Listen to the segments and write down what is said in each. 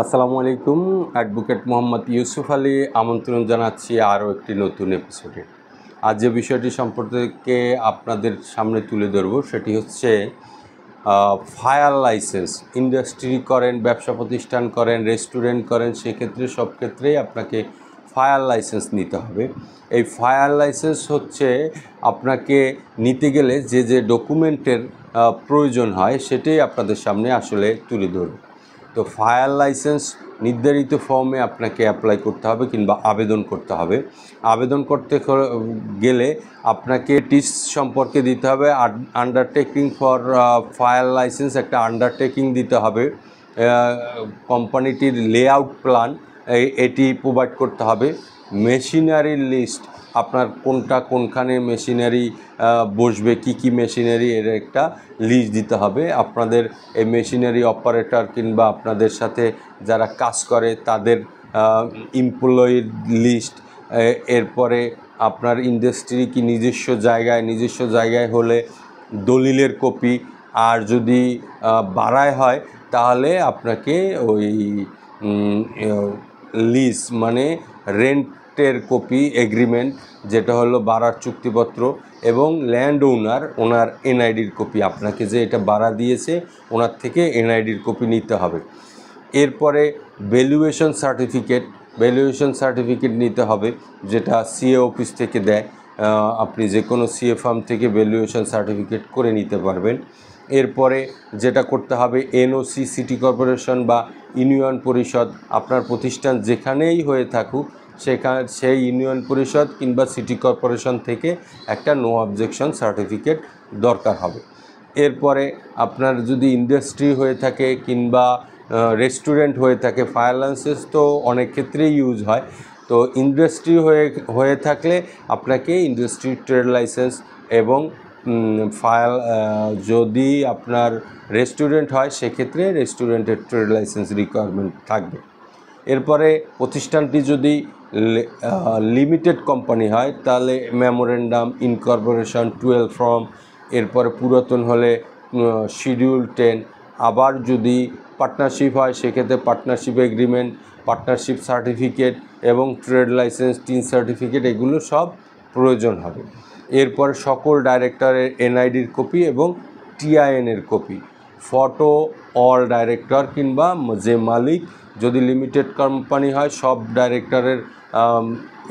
আসসালামু আলাইকুম। অ্যাডভোকেট মোহাম্মদ ইউসুফ আলী আমন্ত্রণ জানাচ্ছি আরও একটি নতুন এপিসোডে। আজ যে বিষয়টি সম্পর্কে আপনাদের সামনে তুলে ধরব সেটি হচ্ছে ফায়ার লাইসেন্স। ইন্ডাস্ট্রি করেন, ব্যবসা প্রতিষ্ঠান করেন, রেস্টুরেন্ট করেন, সেক্ষেত্রে সব ক্ষেত্রেই আপনাকে ফায়ার লাইসেন্স নিতে হবে। এই ফায়ার লাইসেন্স হচ্ছে আপনাকে নিতে গেলে যে যে ডকুমেন্টের প্রয়োজন হয় সেটাই আপনাদের সামনে আসলে তুলে ধরব। তো ফায়ার লাইসেন্স নির্ধারিত ফর্মে আপনাকে অ্যাপ্লাই করতে হবে কিংবা আবেদন করতে হবে। আবেদন করতে গেলে আপনাকে টিস সম্পর্কে দিতে হবে, আন্ডারটেকিং ফর ফায়ার লাইসেন্স একটা আন্ডারটেকিং দিতে হবে, কোম্পানিটির লেআউট প্ল্যান এটি প্রোভাইড করতে হবে, মেশিনারির লিস্ট আপনার কোনখানে মেশিনারি বসবে, কি মেশিনারি এর একটা লিস্ট দিতে হবে। আপনাদের এই মেশিনারি অপারেটর কিংবা আপনাদের সাথে যারা কাজ করে তাদের এমপ্লয়ির লিস্ট, এরপরে আপনার ইন্ডাস্ট্রি কি নিজস্ব জায়গায় হলে দলিলের কপি, আর যদি বাড়ায় হয় তাহলে আপনাকে ওই লিজ মানে রেন্টের কপি, এগ্রিমেন্ট যেটা হলো ভাড়ার চুক্তিপত্র, এবং ল্যান্ড ওনার এনআইডির কপি, আপনাকে যে এটা ভাড়া দিয়েছে ওনার থেকে এনআইডির কপি নিতে হবে। এরপরে ভ্যালুয়েশন সার্টিফিকেট নিতে হবে, যেটা সিএ অফিস থেকে দেয়। আপনি যে কোনো সিএ ফার্ম থেকে ভ্যালুয়েশন সার্টিফিকেট করে নিতে পারবেন। এরপরে যেটা করতে হবে, এনওসি সিটি কর্পোরেশন বা ইউনিয়ন পরিষদ, আপনার প্রতিষ্ঠান যেখানেই হয়ে থাকুক সেই ইউনিয়ন পরিষদ কিংবা সিটি কর্পোরেশন থেকে একটা নো অবজেকশন সার্টিফিকেট দরকার হবে। এরপরে আপনার যদি ইন্ডাস্ট্রি হয়ে থাকে কিংবা রেস্টুরেন্ট হয়ে থাকে, ফায়ার লাইসেন্স তো অনেক ক্ষেত্রেই ইউজ হয়। তো ইন্ডাস্ট্রি হয়ে থাকলে আপনাকে ইন্ডাস্ট্রি ট্রেড লাইসেন্স এবং যদি আপনার রেস্টুরেন্ট হয় সেক্ষেত্রে রেস্টুরেন্টের ট্রেড লাইসেন্স রিকোয়ারমেন্ট থাকবে। এরপরে প্রতিষ্ঠানটি যদি লিমিটেড কোম্পানি হয় তাহলে মেমোরেন্ডাম, ইনকর্পোরেশন 12 ফর্ম, এরপরে পুরাতন হলে শিডিউল 10, আবার যদি পার্টনারশিপ হয় সেক্ষেত্রে পার্টনারশিপ এগ্রিমেন্ট, পার্টনারশিপ সার্টিফিকেট এবং ট্রেড লাইসেন্স 3 সার্টিফিকেট, এগুলো সব প্রয়োজন হবে। এরপর সকল ডাইরেক্টরের এনআইডির কপি এবং টিআইএনের কপি, ফটো অল ডাইরেক্টর কিংবা যে মালিক, যদি লিমিটেড কোম্পানি হয় সব ডাইরেক্টরের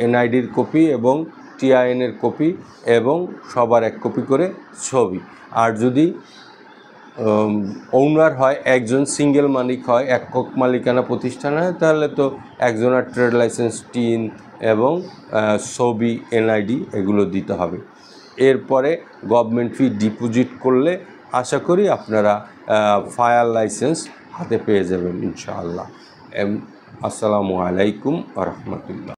এনআইডির কপি এবং টিআইএনের কপি এবং সবার এক কপি করে ছবি। আর যদি ওনার হয়, একজন সিঙ্গেল মালিক হয়, একক মালিকানা প্রতিষ্ঠান হয়, তাহলে তো একজনের ট্রেড লাইসেন্স, টিন এবং ছবি, এনআইডি এগুলো দিতে হবে। এরপরে গভর্নমেন্ট ফি ডিপোজিট করলে আশা করি আপনারা ফায়ার লাইসেন্স হাতে পেয়ে যাবেন ইনশাআল্লাহ। আসসালামু আলাইকুম ওয়া রাহমাতুল্লাহ।